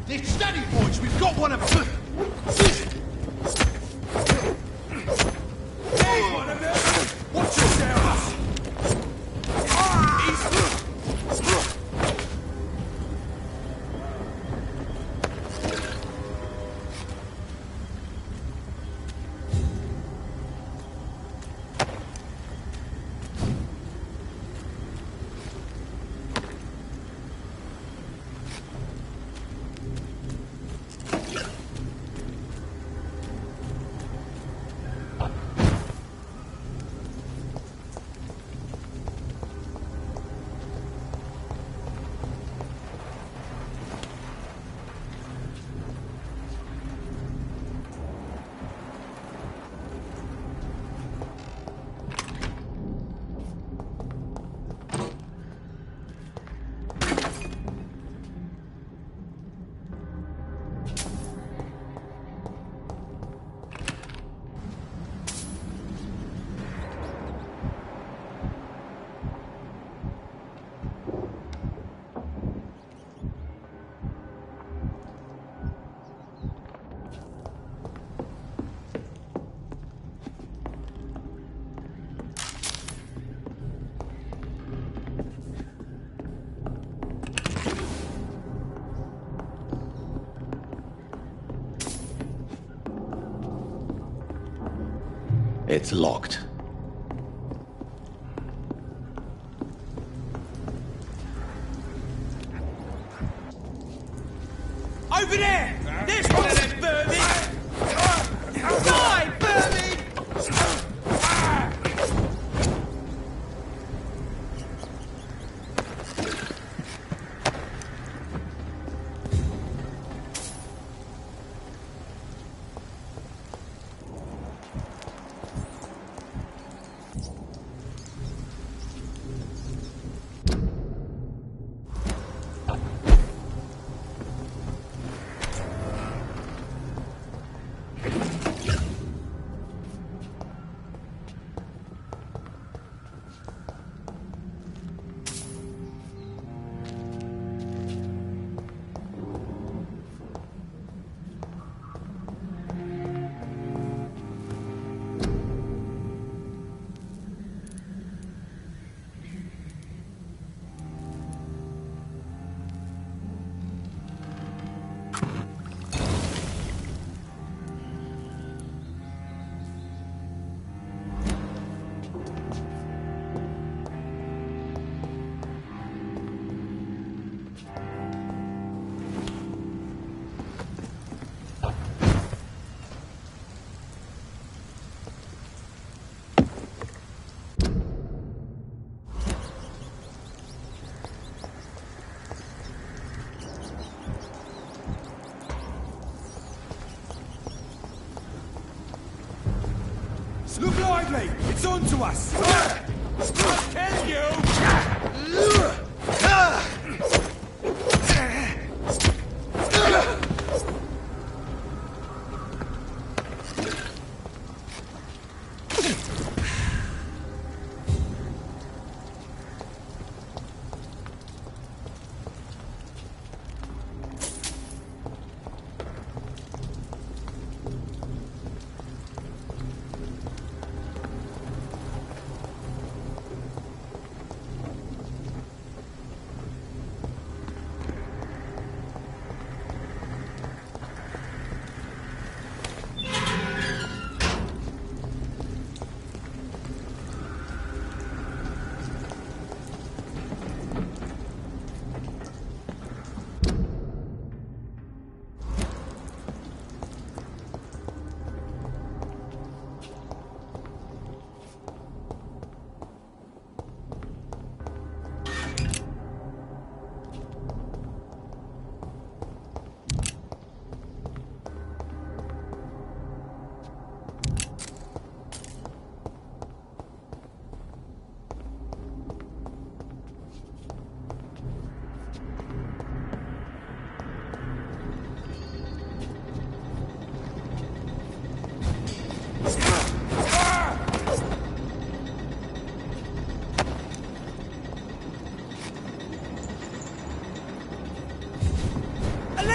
They're steady, boys. We've got one of them. There's one of them. Watch yourselves. It's locked. Over there! There's one of them vermin! Die, vermin! Look lively! It's on to us! I'll tell you!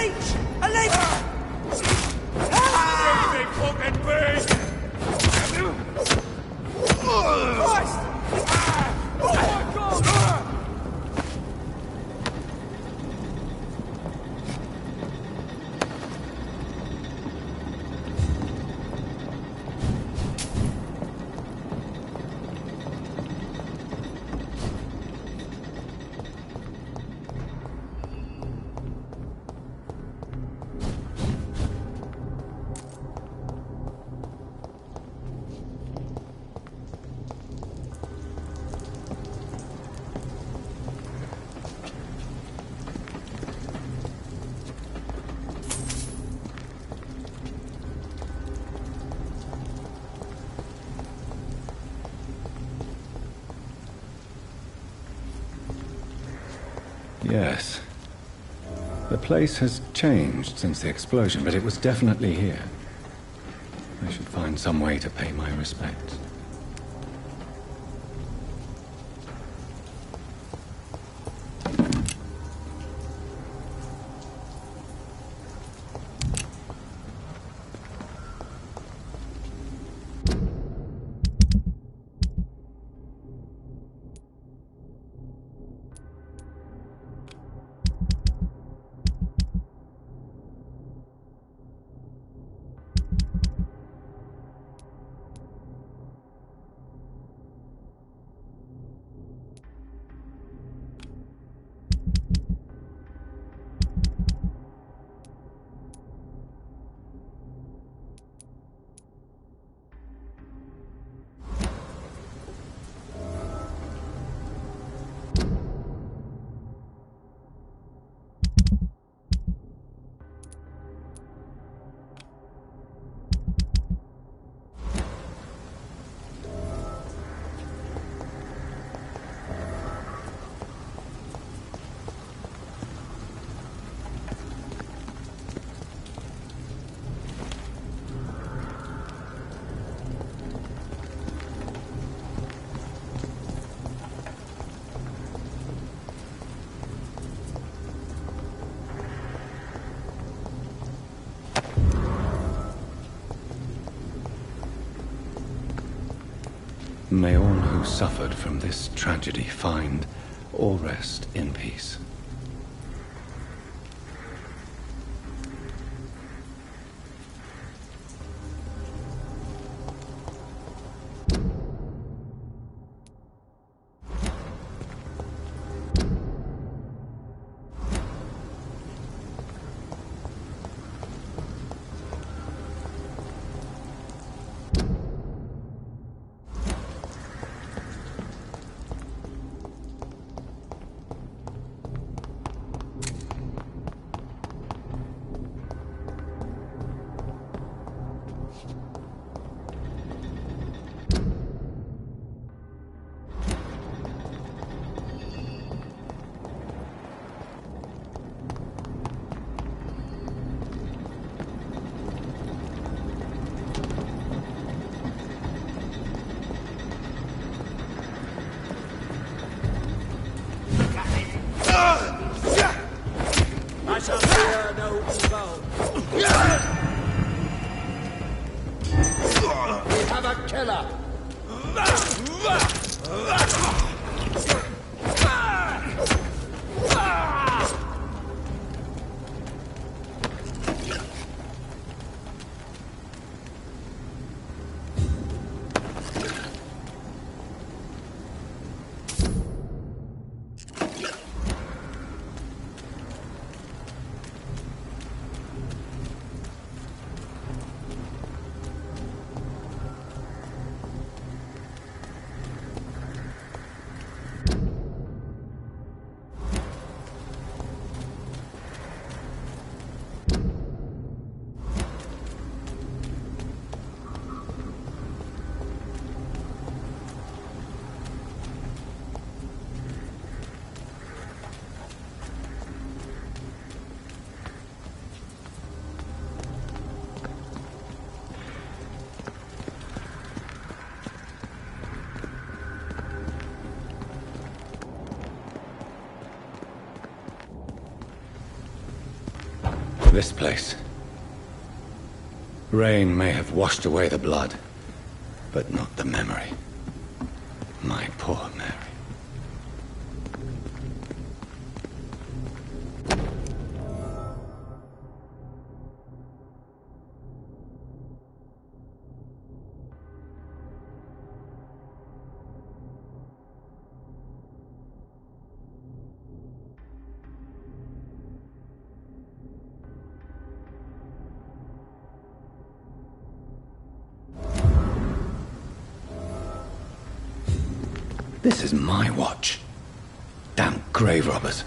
leech! A leech! Big fucking beast! Christ! Oh my God! Yes. The place has changed since the explosion, but it was definitely here. I should find some way to pay my respects. May all who suffered from this tragedy find or rest in peace. This place. Rain may have washed away the blood, but not the memory. My poor Mary. This is my watch. Damn grave robbers.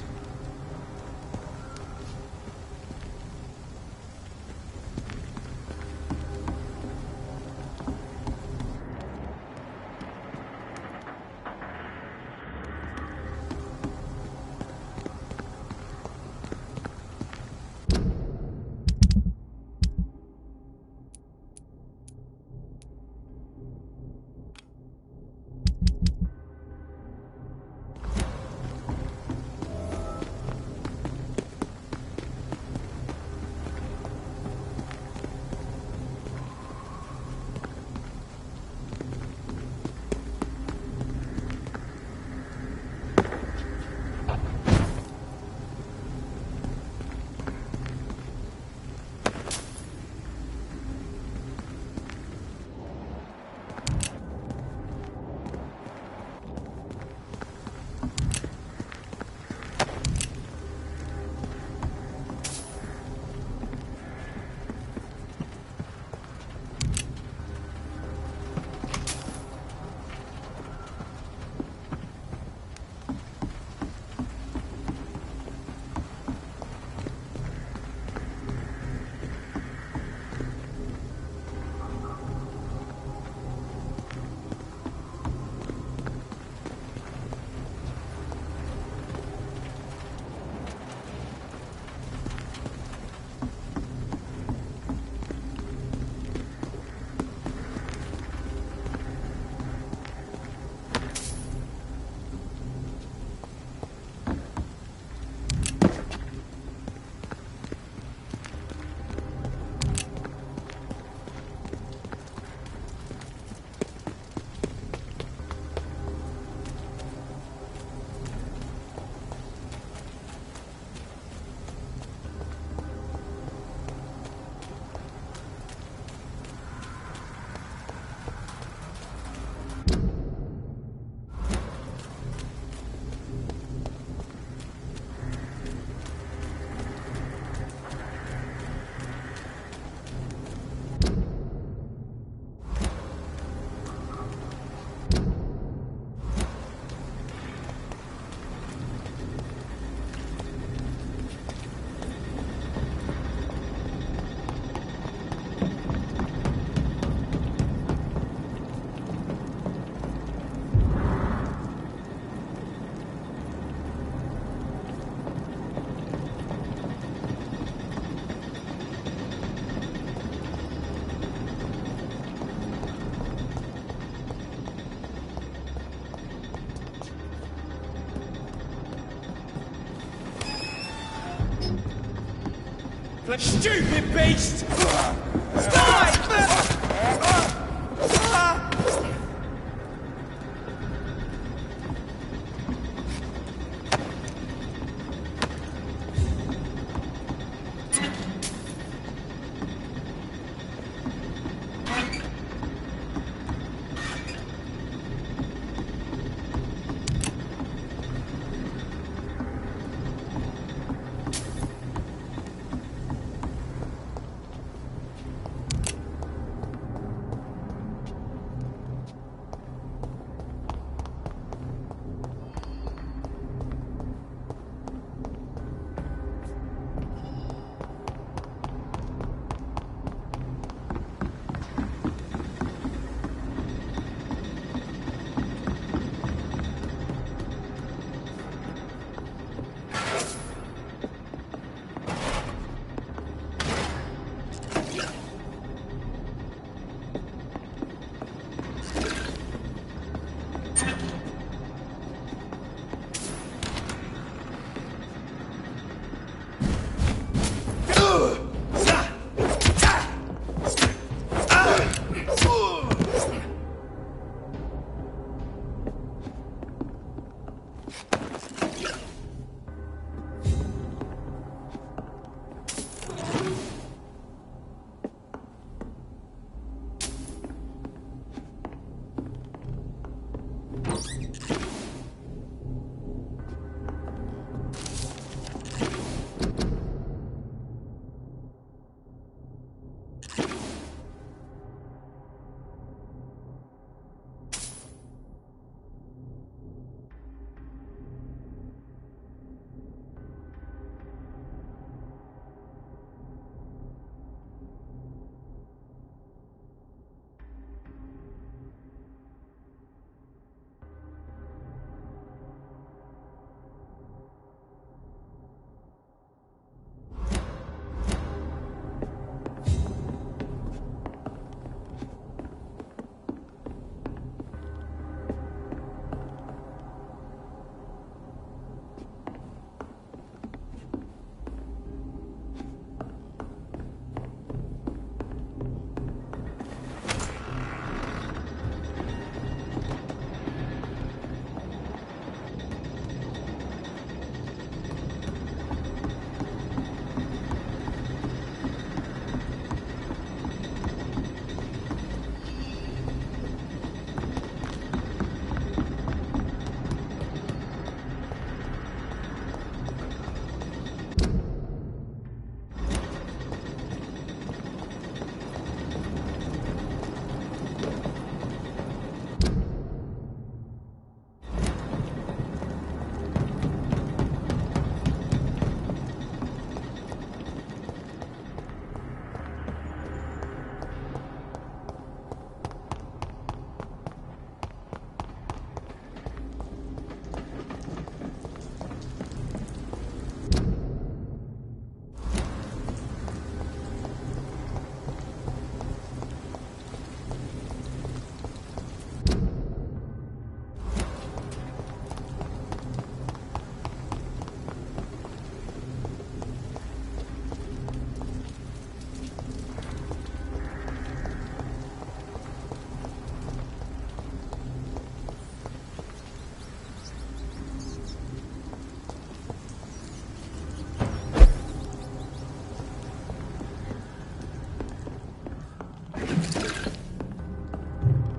Stupid beast! Stop!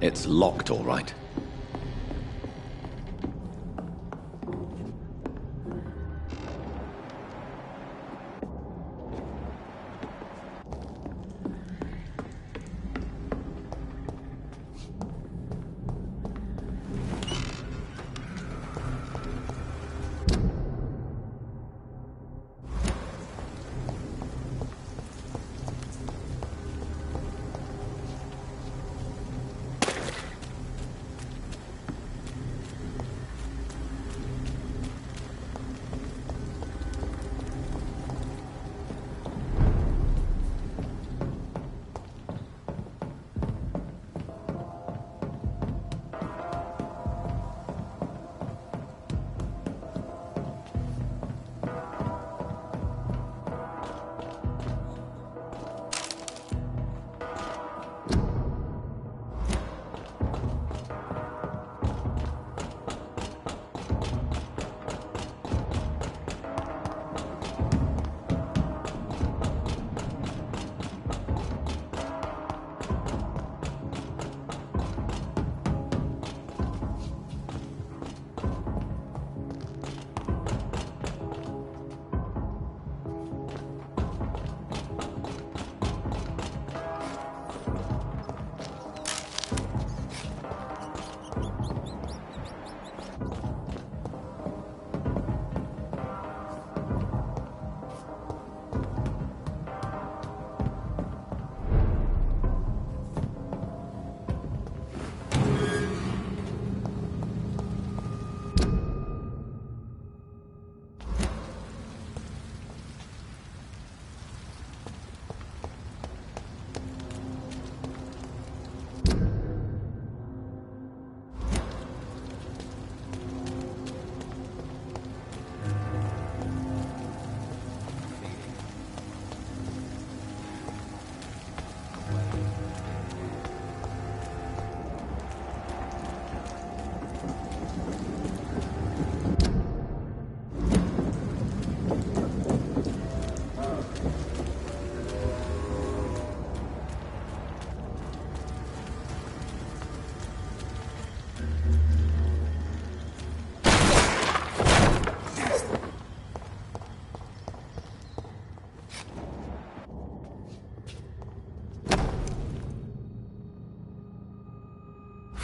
It's locked, all right.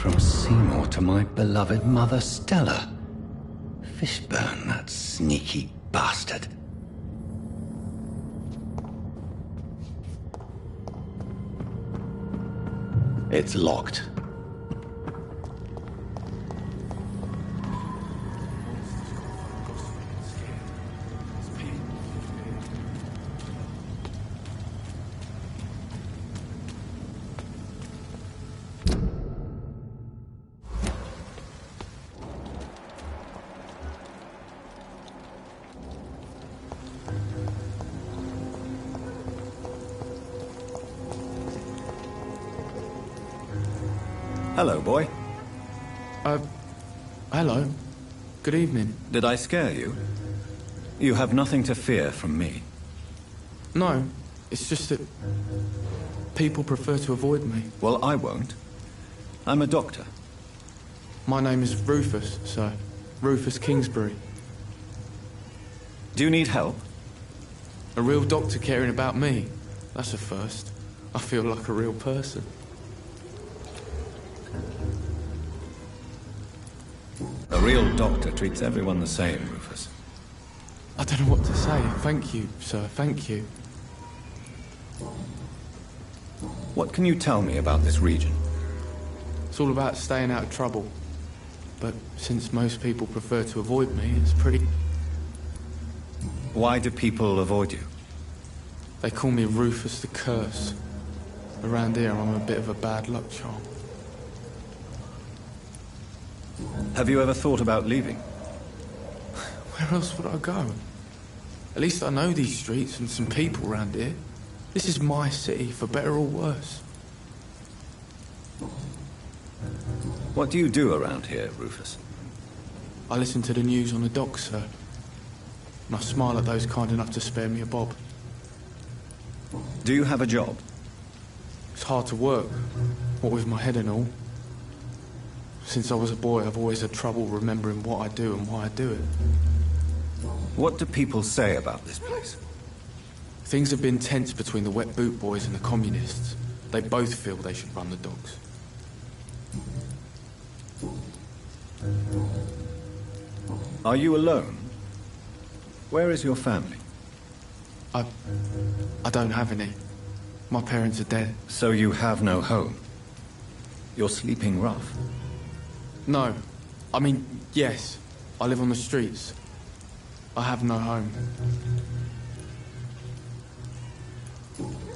From Seymour to my beloved mother Stella. Fishburne, that sneaky bastard. It's locked. Hello, boy. Hello. Good evening. Did I scare you? You have nothing to fear from me. No, it's just that people prefer to avoid me. Well, I won't. I'm a doctor. My name is Rufus, sir. Rufus Kingsbury. Do you need help? A real doctor caring about me. That's a first. I feel like a real person. A real doctor treats everyone the same, Rufus. I don't know what to say. Thank you, sir. Thank you. What can you tell me about this region? It's all about staying out of trouble. But since most people prefer to avoid me, it's pretty... Why do people avoid you? They call me Rufus the Curse. Around here, I'm a bit of a bad luck charm. Have you ever thought about leaving? Where else would I go? At least I know these streets and some people around here. This is my city, for better or worse. What do you do around here, Rufus? I listen to the news on the dock, sir. And I smile at those kind enough to spare me a bob. Do you have a job? It's hard to work, what with my head and all. Since I was a boy, I've always had trouble remembering what I do and why I do it. What do people say about this place? Things have been tense between the wet boot boys and the communists. They both feel they should run the dogs. Are you alone? Where is your family? I don't have any. My parents are dead. So you have no home? You're sleeping rough? No. I mean, yes. I live on the streets. I have no home.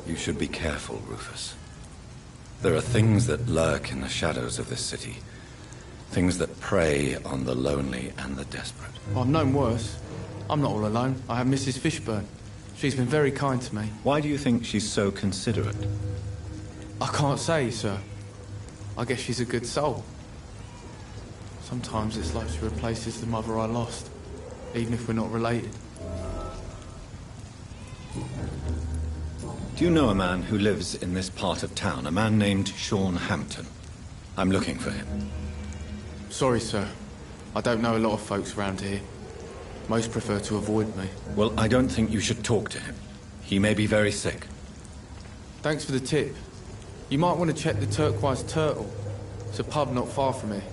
You should be careful, Rufus. There are things that lurk in the shadows of this city. Things that prey on the lonely and the desperate. Well, I've known worse. I'm not all alone. I have Mrs. Fishburne. She's been very kind to me. Why do you think she's so considerate? I can't say, sir. I guess she's a good soul. Sometimes it's like she replaces the mother I lost, even if we're not related. Do you know a man who lives in this part of town? A man named Sean Hampton. I'm looking for him. Sorry, sir. I don't know a lot of folks around here. Most prefer to avoid me. Well, I don't think you should talk to him. He may be very sick. Thanks for the tip. You might want to check the Turquoise Turtle. It's a pub not far from here.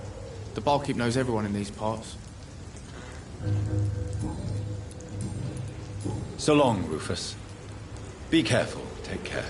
The barkeep knows everyone in these parts. So long, Rufus. Be careful. Take care.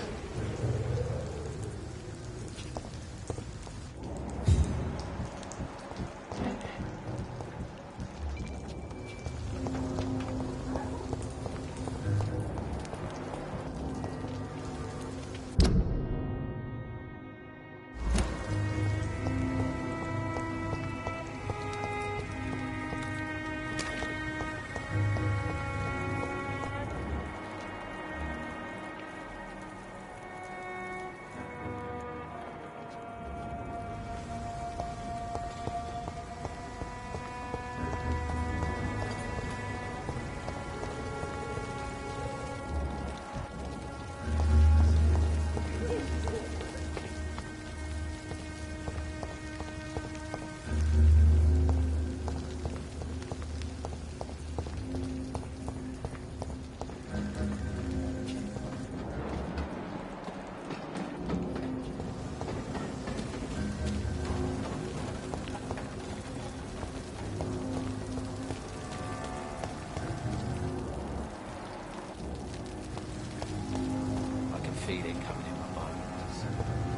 Feel it coming in my bones.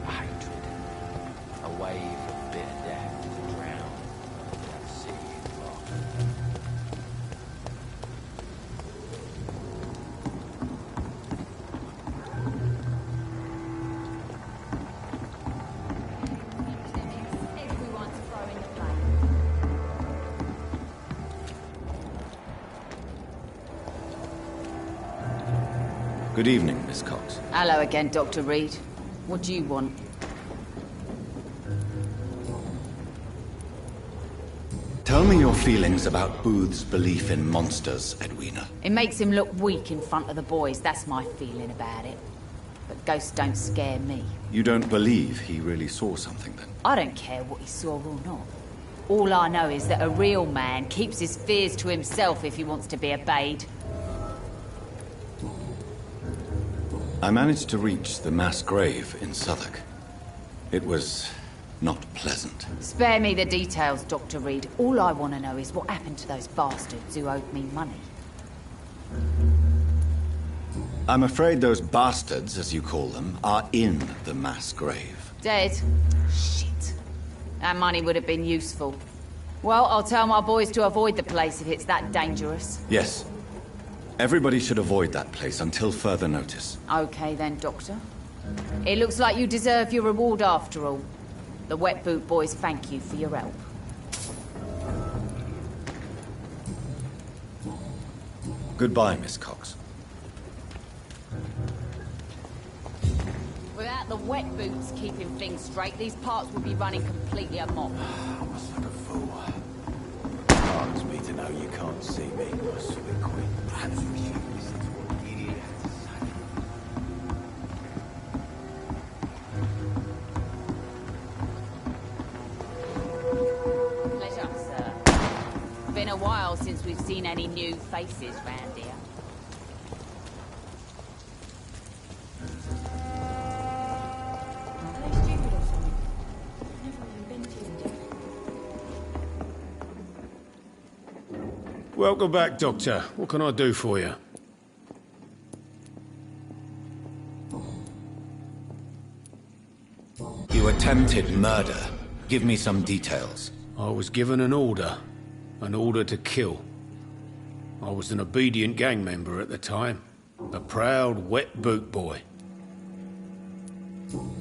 A hatred. A wave of bitter death to drown that sea in rock. Everyone's throwing the blame. Good evening, Miss Cox. Hello again, Dr. Reed. What do you want? Tell me your feelings about Booth's belief in monsters, Edwina. It makes him look weak in front of the boys. That's my feeling about it. But ghosts don't scare me. You don't believe he really saw something, then? I don't care what he saw or not. All I know is that a real man keeps his fears to himself if he wants to be obeyed. I managed to reach the mass grave in Southwark. It was not pleasant. Spare me the details, Dr. Reed. All I want to know is what happened to those bastards who owed me money. I'm afraid those bastards, as you call them, are in the mass grave. Dead? Shit. That money would have been useful. Well, I'll tell my boys to avoid the place if it's that dangerous. Yes. Everybody should avoid that place until further notice. Okay then, Doctor. It looks like you deserve your reward after all. The Wet Boot Boys thank you for your help. Goodbye, Miss Cox. Without the Wet Boots keeping things straight, these parts would be running completely amok. I'm a son of a fool. Hardens me to know you can't see me, my sweet queen. Perhaps we should listen to what Gideon has to say. been a while since we've seen any new faces round here. Welcome back, Doctor. What can I do for you? You attempted murder. Give me some details. I was given an order to kill. I was an obedient gang member at the time. A proud, wet boot boy.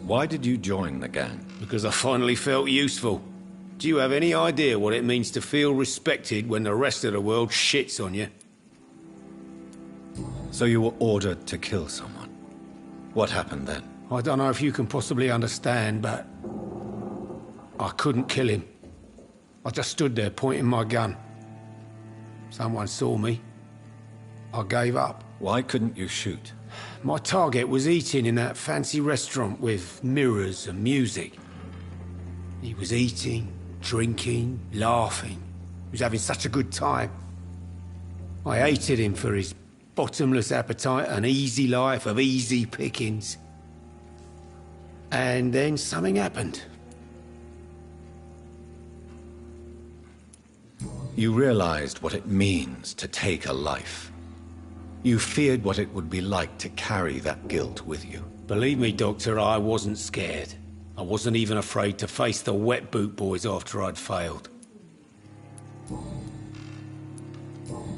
Why did you join the gang? Because I finally felt useful. Do you have any idea what it means to feel respected when the rest of the world shits on you? So you were ordered to kill someone. What happened then? I don't know if you can possibly understand, but I couldn't kill him. I just stood there pointing my gun. Someone saw me. I gave up. Why couldn't you shoot? My target was eating in that fancy restaurant with mirrors and music. He was eating, drinking, laughing. He was having such a good time. I hated him for his bottomless appetite and easy life of easy pickings. And then something happened. You realized what it means to take a life. You feared what it would be like to carry that guilt with you. Believe me, Doctor, I wasn't scared. I wasn't even afraid to face the wet boot boys after I'd failed.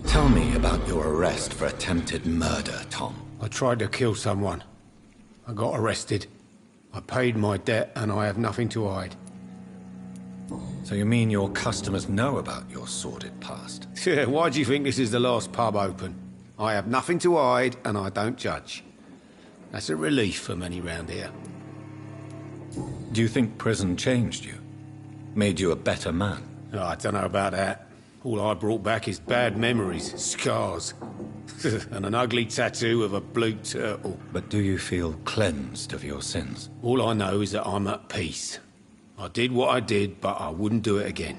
Tell me about your arrest for attempted murder, Tom. I tried to kill someone. I got arrested. I paid my debt and I have nothing to hide. So you mean your customers know about your sordid past? Yeah, why do you think this is the last pub open? I have nothing to hide and I don't judge. That's a relief for many round here. Do you think prison changed you? Made you a better man? Oh, I don't know about that. All I brought back is bad memories, scars, and an ugly tattoo of a blue turtle. But do you feel cleansed of your sins? All I know is that I'm at peace. I did what I did, but I wouldn't do it again.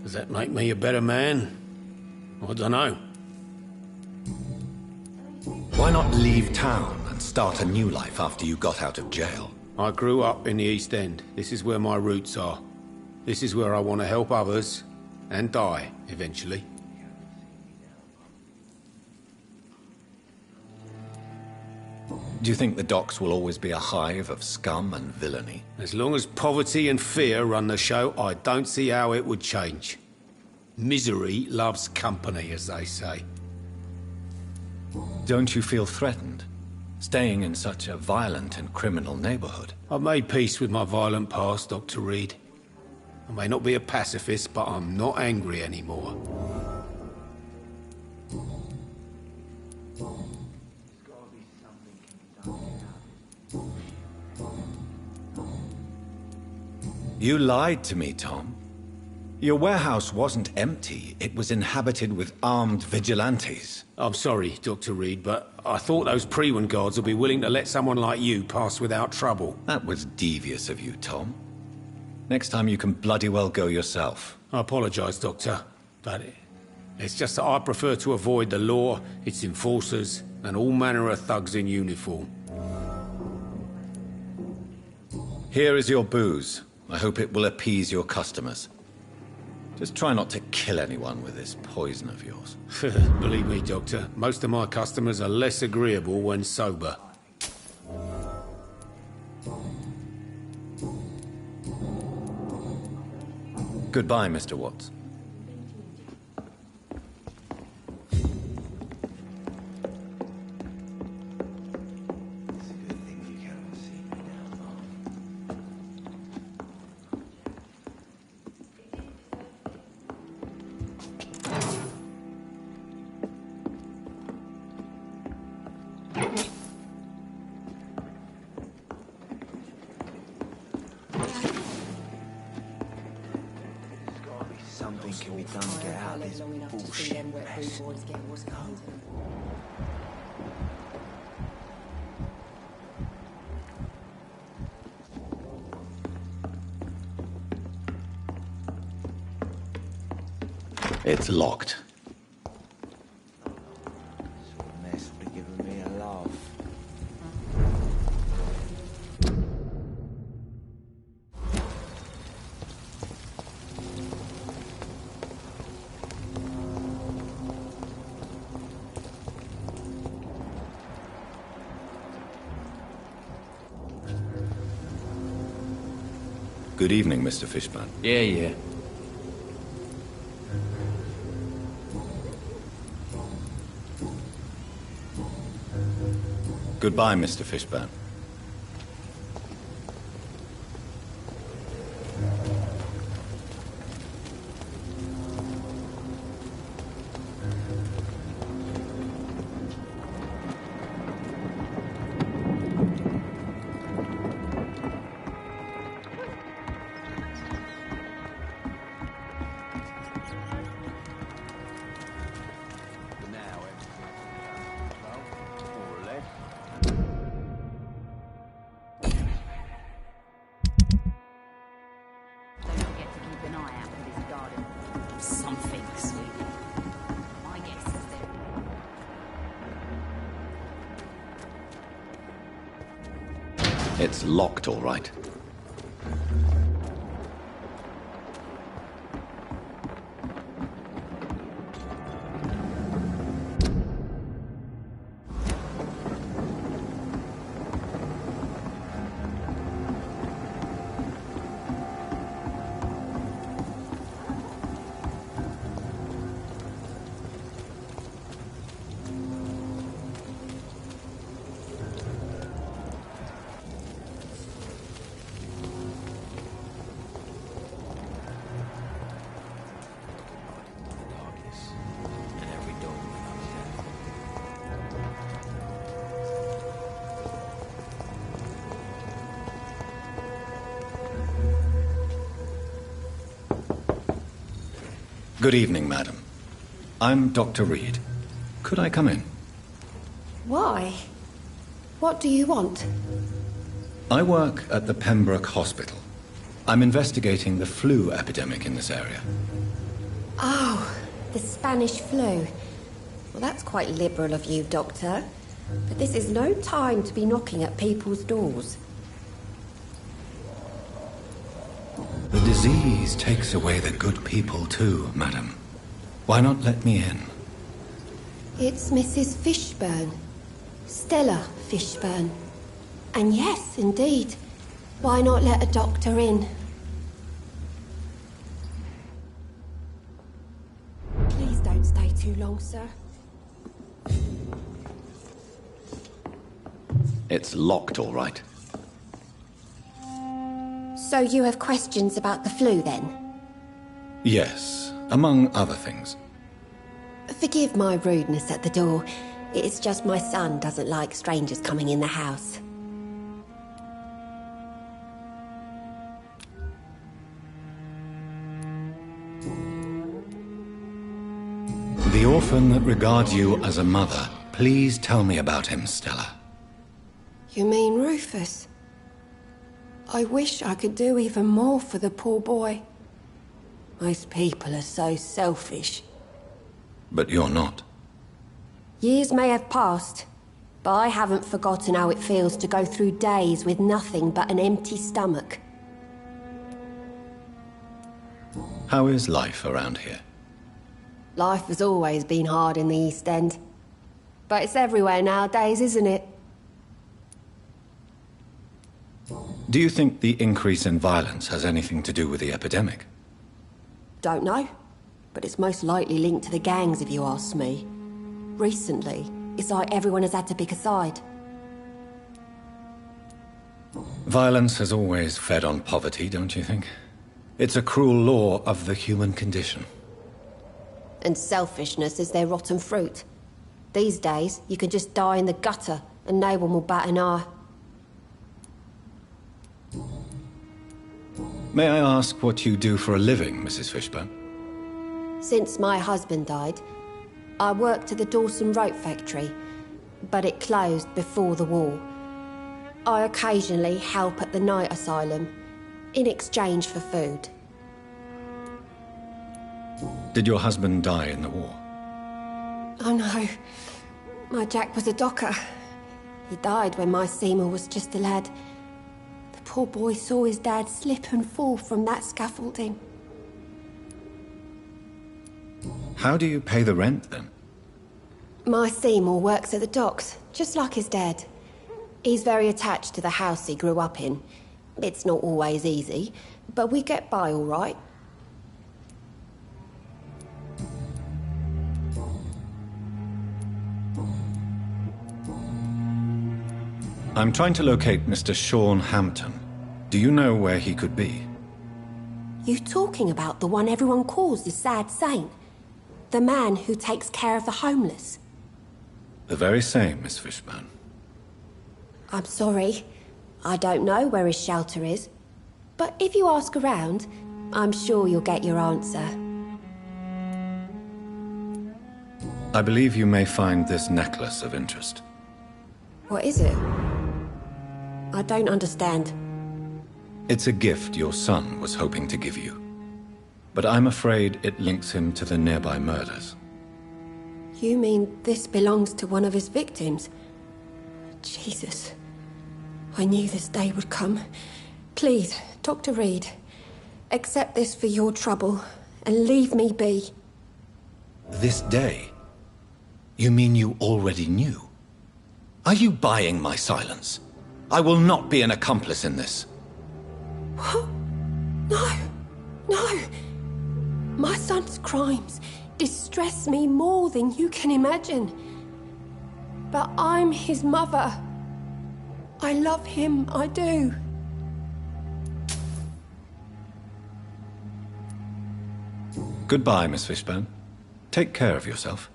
Does that make me a better man? I don't know. Why not leave town and start a new life after you got out of jail? I grew up in the East End. This is where my roots are. This is where I want to help others and die, eventually. Do you think the docks will always be a hive of scum and villainy? As long as poverty and fear run the show, I don't see how it would change. Misery loves company, as they say. Don't you feel threatened, staying in such a violent and criminal neighborhood? I've made peace with my violent past, Dr. Reed. I may not be a pacifist, but I'm not angry anymore. You lied to me, Tom. Your warehouse wasn't empty. It was inhabited with armed vigilantes. I'm sorry, Dr. Reed, but I thought those Prewen guards would be willing to let someone like you pass without trouble. That was devious of you, Tom. Next time you can bloody well go yourself. I apologize, Doctor, but it's just that I prefer to avoid the law, its enforcers, and all manner of thugs in uniform. Here is your booze. I hope it will appease your customers. Just try not to kill anyone with this poison of yours. Believe me, Doctor, most of my customers are less agreeable when sober. Goodbye, Mr. Watts. Something can be done to get out of this bullshit mess. It's locked. This mess would have given me a laugh. Good evening, Mr. Fishburne. Yeah. Goodbye, Mr. Fishburne. Don't forget to keep an eye out for this garden. Something, sweetie. My guess is there. It's locked, all right. And every door Good evening, madam. I'm Dr. Reed. Could I come in? Why? What do you want? I work at the Pembroke Hospital. I'm investigating the flu epidemic in this area. Oh, the Spanish flu. Well, that's quite liberal of you, Doctor. But this is no time to be knocking at people's doors. The disease takes away the good people too, madam. Why not let me in? It's Mrs. Fishburne. Stella Fishburne. And yes, indeed. Why not let a doctor in? Please don't stay too long, sir. It's locked, all right. So you have questions about the flu, then? Yes, among other things. Forgive my rudeness at the door. It's just my son doesn't like strangers coming in the house. The orphan that regards you as a mother. Please tell me about him, Stella. You mean Rufus? I wish I could do even more for the poor boy. Most people are so selfish. But you're not. Years may have passed, but I haven't forgotten how it feels to go through days with nothing but an empty stomach. How is life around here? Life has always been hard in the East End. But it's everywhere nowadays, isn't it? Do you think the increase in violence has anything to do with the epidemic? Don't know. But it's most likely linked to the gangs, if you ask me. Recently, it's like everyone has had to pick a side. Violence has always fed on poverty, don't you think? It's a cruel law of the human condition. And selfishness is their rotten fruit. These days, you can just die in the gutter and no one will bat an eye. May I ask what you do for a living, Mrs. Fishburne? Since my husband died, I worked at the Dawson Rope factory, but it closed before the war. I occasionally help at the night asylum, in exchange for food. Did your husband die in the war? Oh no. My Jack was a docker. He died when my Seymour was just a lad. The poor boy saw his dad slip and fall from that scaffolding. How do you pay the rent, then? My Seymour works at the docks, just like his dad. He's very attached to the house he grew up in. It's not always easy, but we get by all right. I'm trying to locate Mr. Sean Hampton. Do you know where he could be? You talking about the one everyone calls the sad saint? The man who takes care of the homeless? The very same, Miss Fishburne. I'm sorry. I don't know where his shelter is. But if you ask around, I'm sure you'll get your answer. I believe you may find this necklace of interest. What is it? I don't understand. It's a gift your son was hoping to give you. But I'm afraid it links him to the nearby murders. You mean this belongs to one of his victims? Jesus. I knew this day would come. Please, Dr. Reed, accept this for your trouble and leave me be. This day? You mean you already knew? Are you buying my silence? I will not be an accomplice in this. What? No. No. My son's crimes distress me more than you can imagine. But I'm his mother. I love him, I do. Goodbye, Miss Fishburne. Take care of yourself.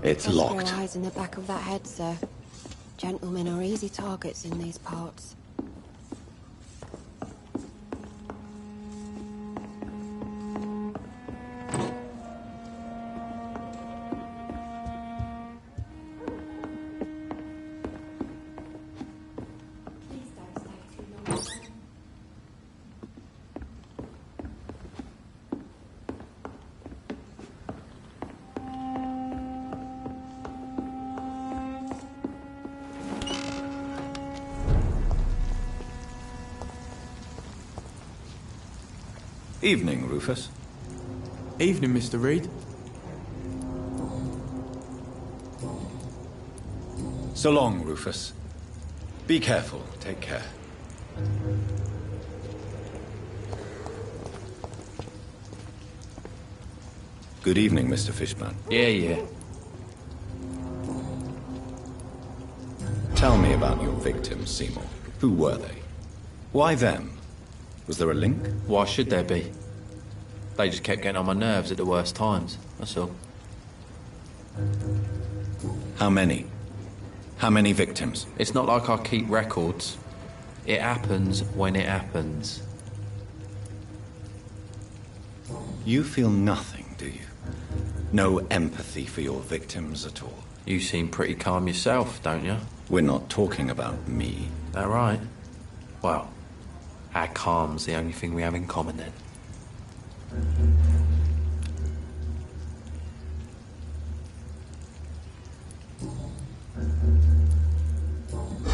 It's locked. Your eyes in the back of that head, sir. Gentlemen are easy targets in these parts. Evening, Rufus. Evening, Mr. Reed. So long, Rufus. Be careful. Take care. Good evening, Mr. Fishburne. Yeah. Tell me about your victims, Seymour. Who were they? Why them? Was there a link? Why should there be? They just kept getting on my nerves at the worst times, that's all. How many? How many victims? It's not like I keep records. It happens when it happens. You feel nothing, do you? No empathy for your victims at all? You seem pretty calm yourself, don't you? We're not talking about me. All right. Well, our calm's the only thing we have in common then.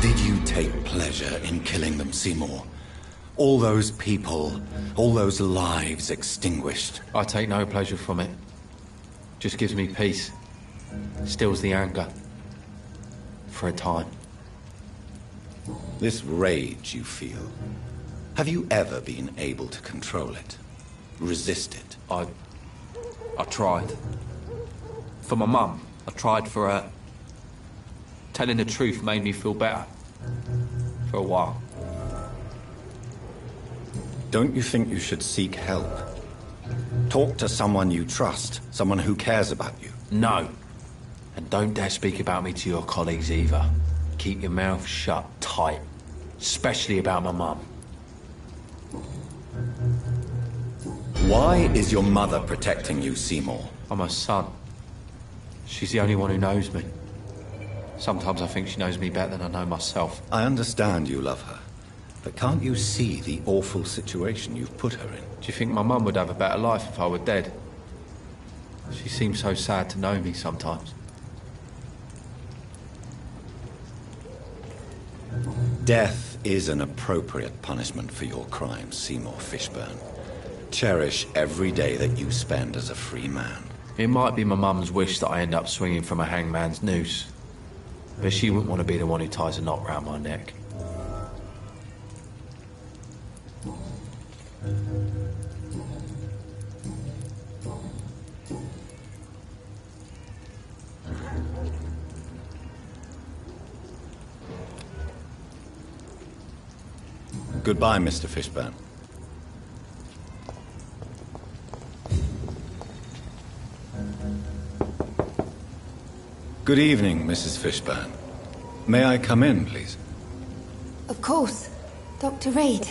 Did you take pleasure in killing them, Seymour? All those people, all those lives extinguished. I take no pleasure from it. Just gives me peace. Stills the anger. For a time. This rage you feel, have you ever been able to control it? Resist it? I tried. For my mum. I tried for her. Telling the truth made me feel better. For a while. Don't you think you should seek help? Talk to someone you trust, someone who cares about you. No. And don't dare speak about me to your colleagues either. Keep your mouth shut tight. Especially about my mum. Why is your mother protecting you, Seymour? I'm her son. She's the only one who knows me. Sometimes I think she knows me better than I know myself. I understand you love her. But can't you see the awful situation you've put her in? Do you think my mum would have a better life if I were dead? She seems so sad to know me sometimes. Death is an appropriate punishment for your crimes, Seymour Fishburne. Cherish every day that you spend as a free man. It might be my mum's wish that I end up swinging from a hangman's noose, but she wouldn't want to be the one who ties a knot round my neck. Goodbye, Mr. Fishburne. Good evening, Mrs. Fishburne. May I come in, please? Of course. Dr. Reed.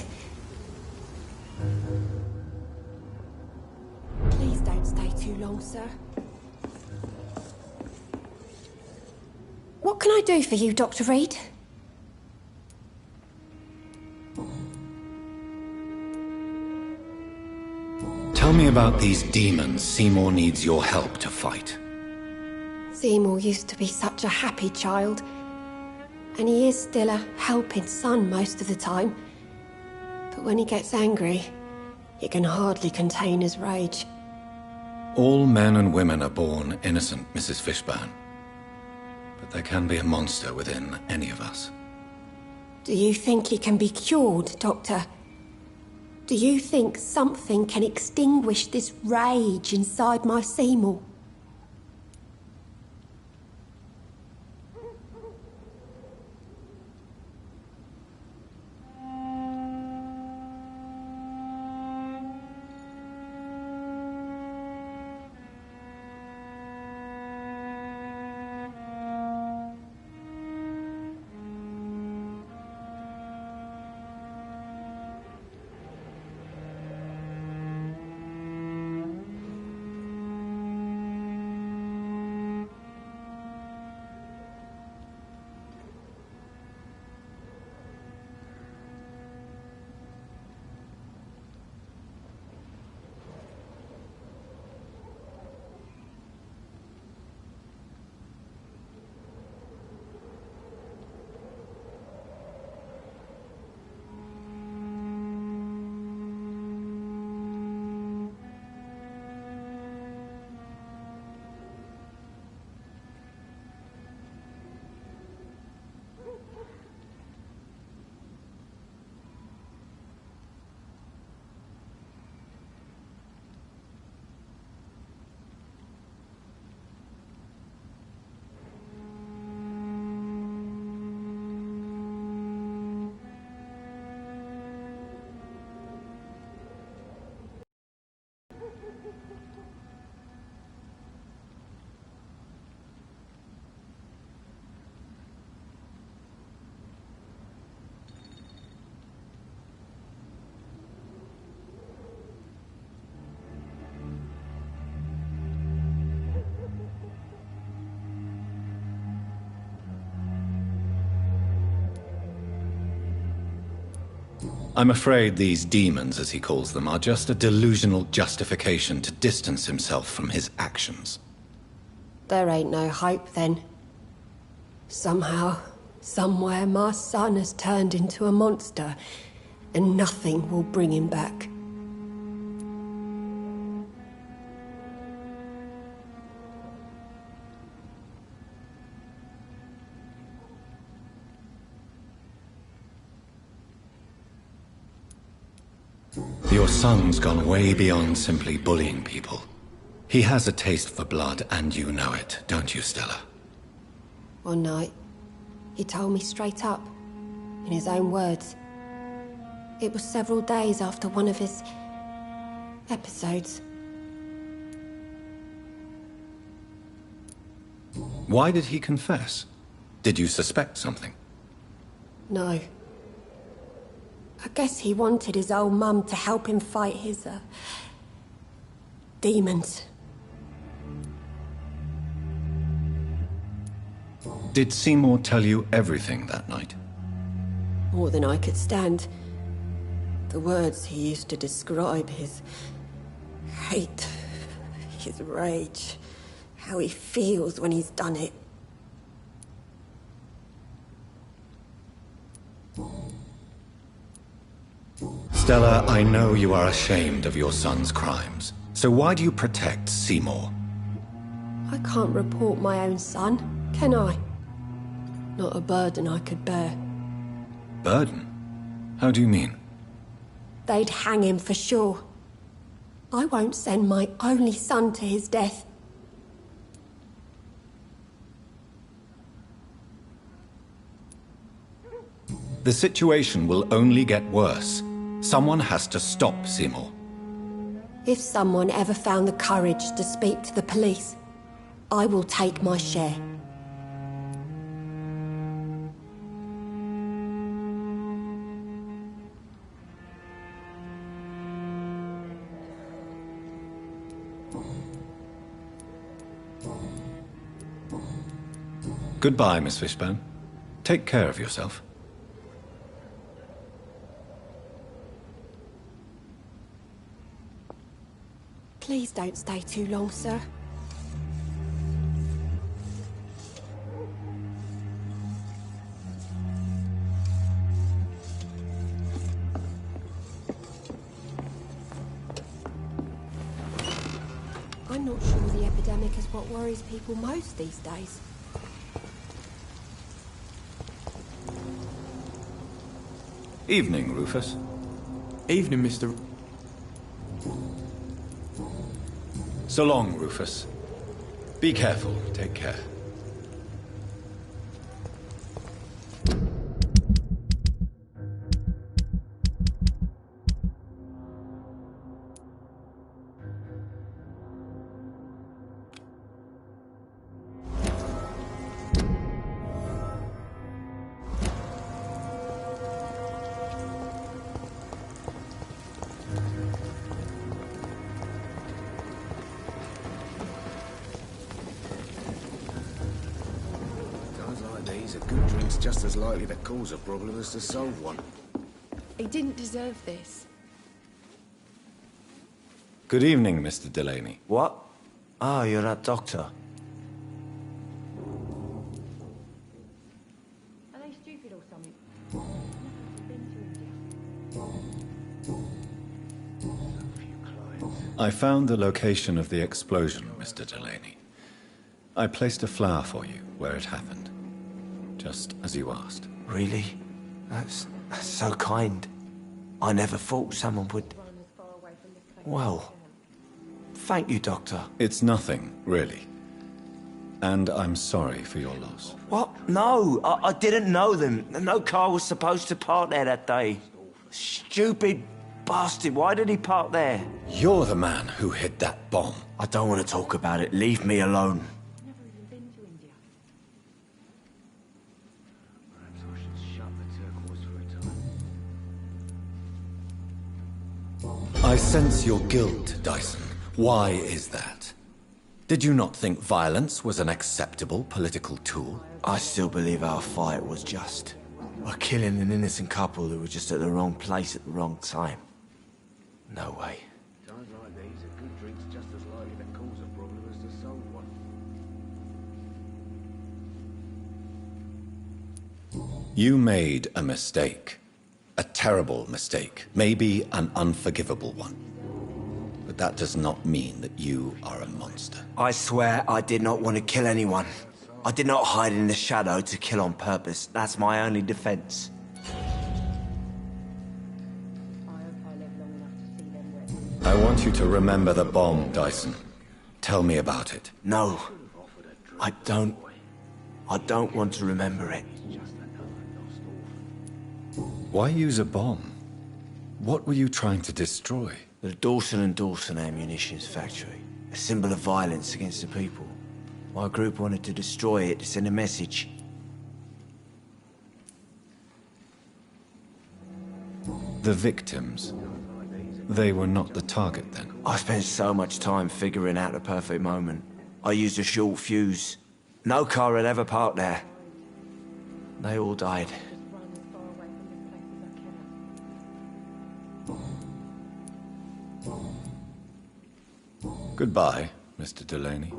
Please don't stay too long, sir. What can I do for you, Dr. Reed? Tell me about these demons Seymour needs your help to fight. Seymour used to be such a happy child, and he is still a helping son most of the time. But when he gets angry, he can hardly contain his rage. All men and women are born innocent, Mrs. Fishburne. But there can be a monster within any of us. Do you think he can be cured, Doctor? Do you think something can extinguish this rage inside my Seymour? I'm afraid these demons, as he calls them, are just a delusional justification to distance himself from his actions. There ain't no hope, then. Somehow, somewhere, my son has turned into a monster, and nothing will bring him back. Your son's gone way beyond simply bullying people. He has a taste for blood, and you know it, don't you, Stella? One night, he told me straight up, in his own words. It was several days after one of his episodes. Why did he confess? Did you suspect something? No. I guess he wanted his old mum to help him fight his, demons. Did Seymour tell you everything that night? More than I could stand. The words he used to describe his hate, his rage, how he feels when he's done it. Stella, I know you are ashamed of your son's crimes. So why do you protect Seymour? I can't report my own son, can I? Not a burden I could bear. Burden? How do you mean? They'd hang him for sure. I won't send my only son to his death. The situation will only get worse. Someone has to stop Seymour. If someone ever found the courage to speak to the police, I will take my share. Goodbye, Miss Fishburne. Take care of yourself. Please don't stay too long, sir. I'm not sure the epidemic is what worries people most these days. Evening, Rufus. Evening, Mr. So long, Rufus. Be careful. Take care. Just as likely to cause a problem as to solve one. He didn't deserve this. Good evening, Mr. Delaney. What? Ah, you're that doctor. Are they stupid or something? I found the location of the explosion, Mr. Delaney. I placed a flower for you where it happened. Just as you asked. Really? That's so kind. I never thought someone would... Well, thank you, Doctor. It's nothing, really. And I'm sorry for your loss. What? No, I didn't know them. No car was supposed to park there that day. Stupid bastard, why did he park there? You're the man who hid that bomb. I don't want to talk about it. Leave me alone. I sense your guilt, Dyson. Why is that? Did you not think violence was an acceptable political tool? I still believe our fight was just. We're killing an innocent couple who were just at the wrong place at the wrong time. No way. Times like these, a good drink's just as likely to cause a problem as to solve one. You made a mistake. A terrible mistake. Maybe an unforgivable one. But that does not mean that you are a monster. I swear I did not want to kill anyone. I did not hide in the shadow to kill on purpose. That's my only defense. I want you to remember the bomb, Dyson. Tell me about it. No. I don't want to remember it. Why use a bomb? What were you trying to destroy? The Dawson & Dawson ammunitions factory. A symbol of violence against the people. My group wanted to destroy it to send a message. The victims. They were not the target then. I spent so much time figuring out the perfect moment. I used a short fuse. No car had ever parked there. They all died. Goodbye, Mr. Delaney.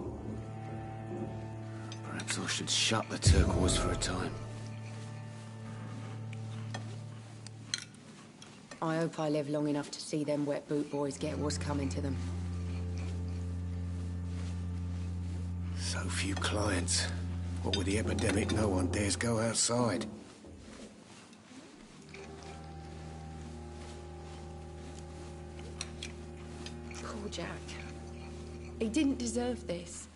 Perhaps I should shut the turquoise for a time. I hope I live long enough to see them wet boot boys get what's coming to them. So few clients. What with the epidemic, no one dares go outside. Poor Jack. He didn't deserve this.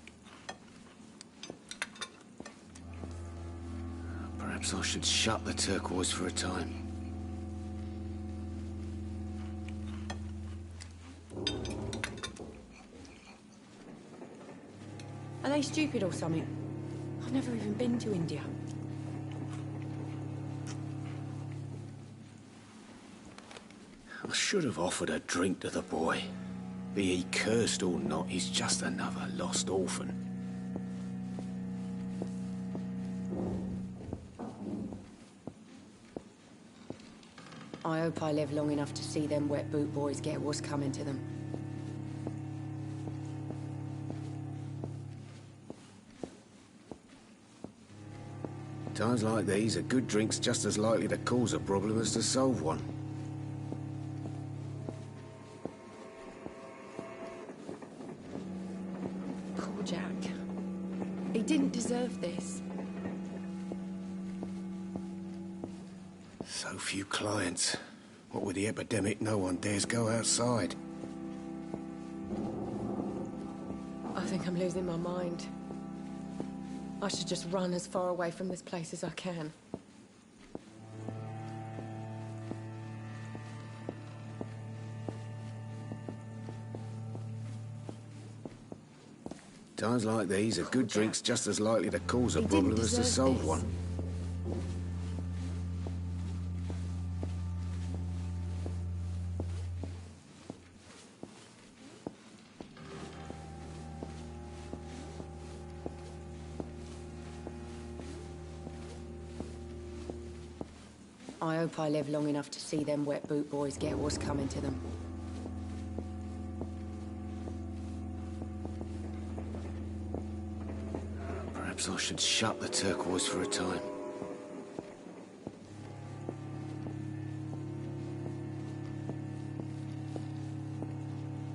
Perhaps I should shut the turquoise for a time. Are they stupid or something? I've never even been to India. I should have offered a drink to the boy. Be he cursed or not, he's just another lost orphan. I hope I live long enough to see them wet boot boys get what's coming to them. Times like these, a good drink's just as likely to cause a problem as to solve one. Poor Jack. He didn't deserve this. So few clients. What with the epidemic, no one dares go outside. I think I'm losing my mind. I should just run as far away from this place as I can. Times like these, a good drink's just as likely to cause a problem as to solve one. I hope I live long enough to see them wet boot boys get what's coming to them. Perhaps I should shut the turquoise for a time.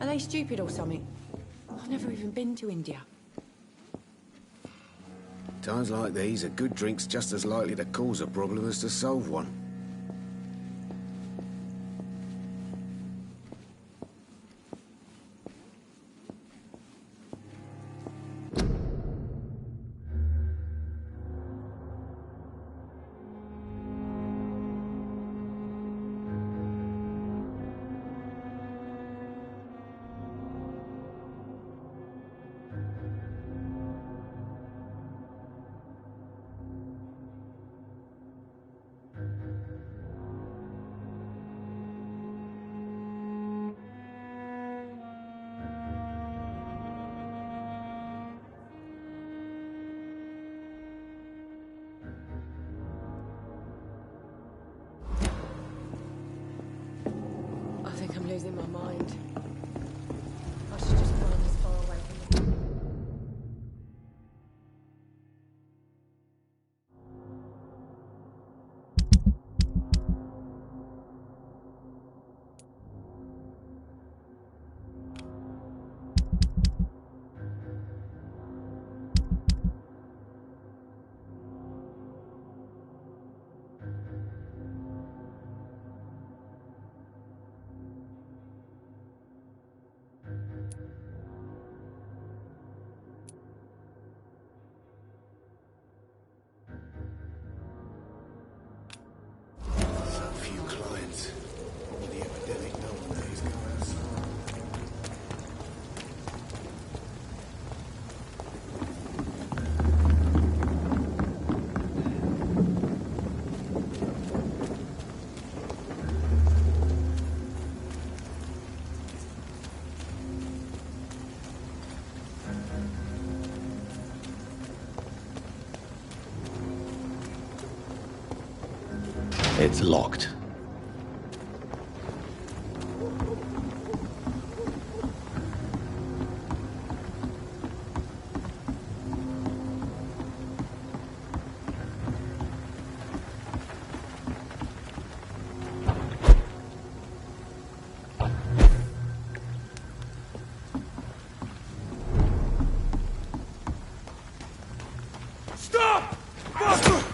Are they stupid or something? I've never even been to India. Times like these, a good drink's just as likely to cause a problem as to solve one. I think I'm losing my mind. I should just run as far away from the... It's locked. Stop! Fuck!